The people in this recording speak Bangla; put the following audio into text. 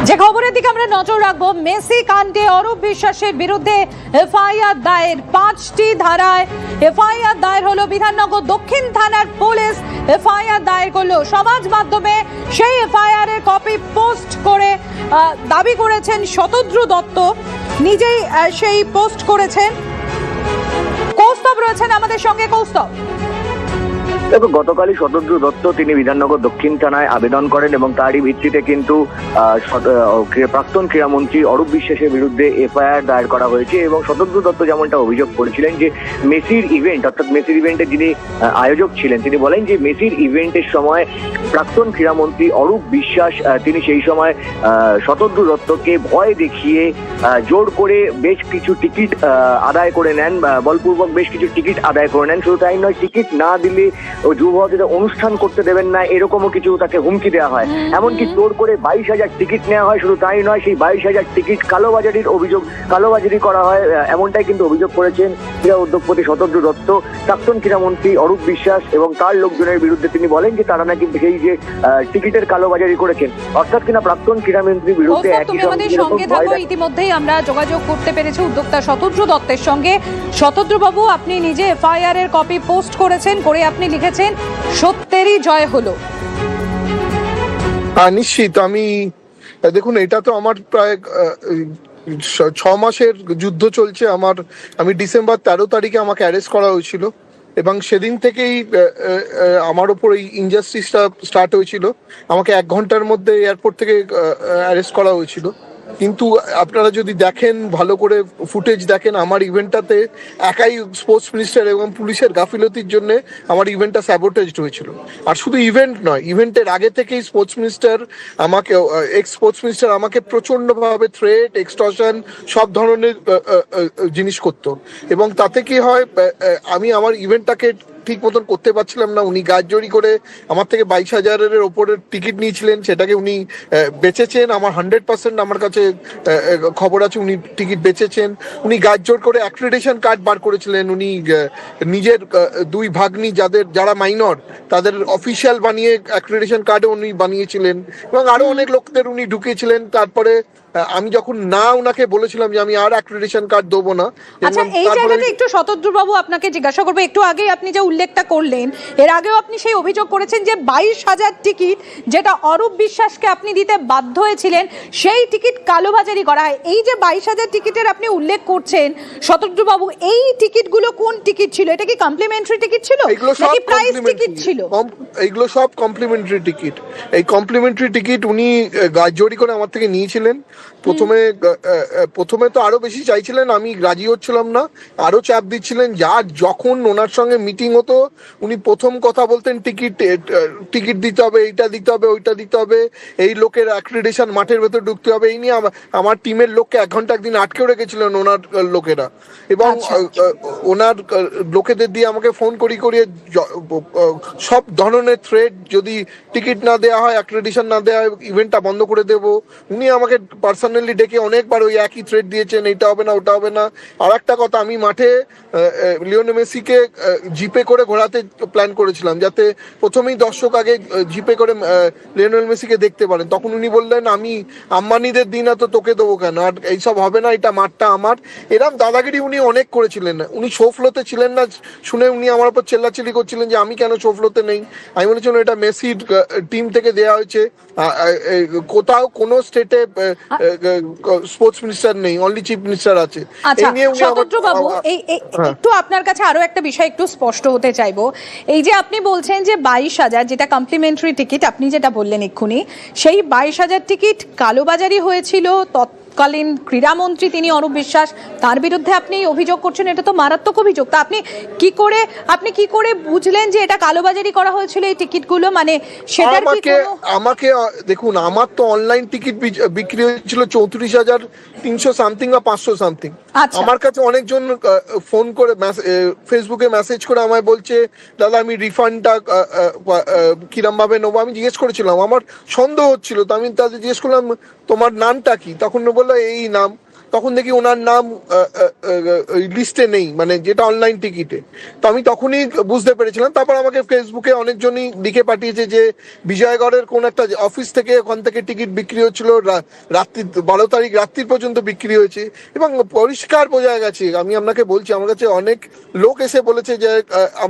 যে খবরের দিকে আমরা নজর রাখবো, মেসি কাণ্ডে অরূপ বিশ্বাসের বিরুদ্ধে এফআইআর দায়ের। 5টি ধারায় এফআইআর দায়ের হলো। বিধাননগর দক্ষিণ থানার পুলিশ এফআইআর দায়ের করলো। সমাজ মাধ্যমে সেই এফআইআর এর কপি পোস্ট করে দাবি করেছেন শতদ্রু দত্ত, নিজেই সেই পোস্ট করেছেন। কৌস্তব রয়েছেন আমাদের সঙ্গে। কৌস্তব, দেখো, গতকালই শতদ্রু দত্ত তিনি বিধাননগর দক্ষিণ থানায় আবেদন করেন এবং তারই ভিত্তিতে কিন্তু প্রাক্তন ক্রীড়ামন্ত্রী অরূপ বিশ্বাসের বিরুদ্ধে এফআইআর দায়ের করা হয়েছে। এবং শতদ্রু দত্ত যেমনটা অভিযোগ করেছিলেন যে মেসির ইভেন্ট, অর্থাৎ মেসির ইভেন্টের যিনি আয়োজক ছিলেন, তিনি বলেন যে মেসির ইভেন্টের সময় প্রাক্তন ক্রীড়ামন্ত্রী অরূপ বিশ্বাস তিনি সেই সময় শতদ্রু দত্তকে ভয় দেখিয়ে জোর করে বেশ কিছু টিকিট আদায় করে নেন, বলপূর্বক বেশ কিছু টিকিট আদায় করে নেন। শুধু তাই নয়, টিকিট না দিলে ও যুবভারতীতে অনুষ্ঠান করতে দেবেন না, এরকমও কিছু তাকে হুমকি দেওয়া হয়। এমনকি জোর করে 22,000 টিকিট নেওয়া হয়। শুধু তাই নয়, সেই 22,000 টিকিট কালোবাজারি করা হয়, এমনটাই কিন্তু অভিযোগ করেছেন ক্রীড়া উদ্যোগপতি শতদ্রু দত্ত। প্রাক্তন ক্রীড়ামন্ত্রী অরূপ বিশ্বাস এবং তার লোকজনের বিরুদ্ধে তিনি বলেন যে তারা নাকি সেই যে টিকিটের কালোবাজারি করেছেন, অর্থাৎ কিনা প্রাক্তন ক্রীড়ামন্ত্রীর বিরুদ্ধে ইতিমধ্যেই আমরা যোগাযোগ করতে পেরেছি উদ্যোক্তা শতদ্রু দত্তের সঙ্গে। শতদ্রু বাবু, আপনি নিজে এফআইআর এর কপি পোস্ট করেছেন, করে আপনি লিখেছেন সত্যেরই জয় হলো। নিশ্চিত। আমি দেখুন, এটা তো আমার প্রায় 6 মাসের যুদ্ধ চলছে। আমি ডিসেম্বর 13 তারিখে আমাকে অ্যারেস্ট করা হয়েছিল এবং সেদিন থেকেই আমার ওপর এই ইনজাস্টিসটা স্টার্ট হয়েছিল। আমাকে 1 ঘন্টার মধ্যে এয়ারপোর্ট থেকে অ্যারেস্ট করা হয়েছিল। কিন্তু আপনারা যদি দেখেন, ভালো করে ফুটেজ দেখেন, আমার ইভেন্টটাতে একাই স্পোর্টস মিনিস্টার এবং পুলিশের গাফিলতির জন্য আমার ইভেন্টটা স্যাবোটেজড হয়েছিল। আর শুধু ইভেন্ট নয়, ইভেন্টের আগে থেকেই sports minister x sports minister আমাকে প্রচণ্ডভাবে থ্রেট, এক্সটর্শন, সব ধরনের জিনিস করতো। এবং তাতে কি হয়, আমি আমার ইভেন্টটাকে ঠিক মতন করতে পারছিলাম না। উনি গাছজড়ি করে আমার থেকে 22,000-এর ওপরের টিকিট নিয়েছিলেন, সেটাকে উনি বেচেছেন। আমার 100% আমার কাছে খবর আছে উনি টিকিট বেচেছেন। উনি গাছজোড় করে অ্যাক্রিডিটেশন কার্ড বার করেছিলেন। উনি নিজের 2 ভাগ্নি যারা মাইনর, তাদের অফিসিয়াল বানিয়ে অ্যাক্রিডিটেশন কার্ডও উনি বানিয়েছিলেন এবং আরো অনেক লোকদের উনি ঢুকিয়েছিলেন। তারপরে আমি যখন ওনাকে বলেছিলাম যে আমি আর অ্যাক্রিডিটেশন কার্ড দেবো না। আচ্ছা, এই জায়গাতে একটু শতদ্রু বাবু আপনাকে জিজ্ঞাসা করবো। একটু আগে আপনি যে উল্লেখটা করলেন, এর আগেও আপনি সেই অভিযোগ করেছেন যে 22,000 টিকিট যেটা অরূপ বিশ্বাসকে আপনি দিতে বাধ্য হয়েছিলেন, সেই টিকিট কালোবাজারি করা হয়। এই যে 22,000 টিকিটের আপনি উল্লেখ করছেন শতদ্রু বাবু, এই টিকিটগুলো কোন টিকিট ছিল? এটা কি কমপ্লিমেন্টারি টিকিট ছিল নাকি প্রাইস টিকিট ছিল? এইগুলো সব কমপ্লিমেন্টারি টিকিট। এই কমপ্লিমেন্টারি টিকিট উনি গাছজড়ি করে আমার থেকে নিয়েছিলেন। প্রথমে তো আরো বেশি চাইছিলেন, আমি রাজি হচ্ছিলাম না, আরো চাপ দিচ্ছিলেন। যখন ওনার সঙ্গে মিটিং হতো, উনি প্রথম কথা বলতেন টিকিট দিতে হবে, এইটা দিতে হবে, ওইটা দিতে হবে, এই লোকের অ্যাক্রিডিটেশন মাঠের ভেতর ঢুকতে হবে। এই নিয়ে আমার টিমের লোককে 1 ঘন্টা একদিন আটকেও রেখেছিলেন ওনার লোকেরা। এবং ওনার লোকেদের দিয়ে আমাকে ফোন করিয়ে সব ধরনের থ্রেট, যদি টিকিট না দেওয়া হয়, অ্যাক্রিডিটেশন না দেওয়া হয়, ইভেন্টটা বন্ধ করে দেবো। উনি আমাকে পার্সোনালি ডেকে অনেকবার ওই একই থ্রেট দিয়েছেন, এটা হবে না, ওটা হবে না। আর একটা কথা, আমি মাঠে লিওনেল মেসিকে জিপে করে ঘোরাতে প্ল্যান করেছিলাম, যাতে প্রথমেই দর্শক আগে জিপে করে লিওনেল মেসিকে দেখতে পারেন। তখন উনি বললেন, আমি আম্বানিদের দিন তো তোকে দেবো কেন, আর এইসব হবে না, এটা মাঠটা আমার। এরম দাদাগিরি উনি অনেক করেছিলেন। উনি শো ফ্লোতে ছিলেন না শুনে উনি আমার উপর চেল্লাচিল্লি করছিলেন যে আমি কেন শো ফ্লোতে নেই। আমি বলেছিলাম এটা মেসির টিম থেকে দেওয়া হয়েছে, কোথাও কোনো স্টেটে স্পোর্টস মিনিস্টার নেই, অনলি চিফ মিনিস্টার আছে। শতদ্রু বাবু, একটু আপনার কাছে আরো একটা বিষয় একটু স্পষ্ট হতে চাইবো। এই যে আপনি বলছেন যে 22,000 যেটা কমপ্লিমেন্টারি টিকিট, আপনি যেটা বললেন এক্ষুনি, সেই 22,000 টিকিট কালোবাজারি হয়েছিল। তৎকালীন ক্রীড়ামন্ত্রী তিনি অরূপ বিশ্বাস, তার বিরুদ্ধে আপনি অভিযোগ করছেন। এটা তো মারাত্মক অভিযোগ। তা আপনি কি করে বুঝলেন যে এটা কালোবাজারি করা হয়েছিল এই টিকিটগুলো? মানে সেটার কি আমাকে দেখুন, আমার তো অনলাইন টিকিট বিক্রি হয়েছিল 34,300 সামথিং বা 500 সামথিং। আমার কাছে অনেকজন ফোন করে ফেসবুকে মেসেজ করে আমায় বলছে, দাদা আমি রিফান্ডটা কিরম ভাবে নেবো। আমি জিজ্ঞেস করেছিলাম, আমার সন্দেহ হচ্ছিল, তো আমি তাদের জিজ্ঞেস করলাম তোমার নামটা কি? তখন বললো এই নাম। তখন দেখি ওনার নাম লিস্টে নেই, মানে যেটা অনলাইন টিকিটে। তো আমি তখনই বুঝতে পেরেছিলাম। তারপর আমাকে ফেসবুকে অনেকজনই লিখে পাঠিয়েছে যে বিজয়গড়ের কোন একটা অফিস থেকে ওখান থেকে টিকিট বিক্রি হচ্ছিল, রাত্রি 12 তারিখ রাত্রি পর্যন্ত বিক্রি হয়েছে, এবং পরিষ্কার বোঝা গেছে। আমি আপনাকে বলছি, আমার কাছে অনেক লোক এসে বলেছে যে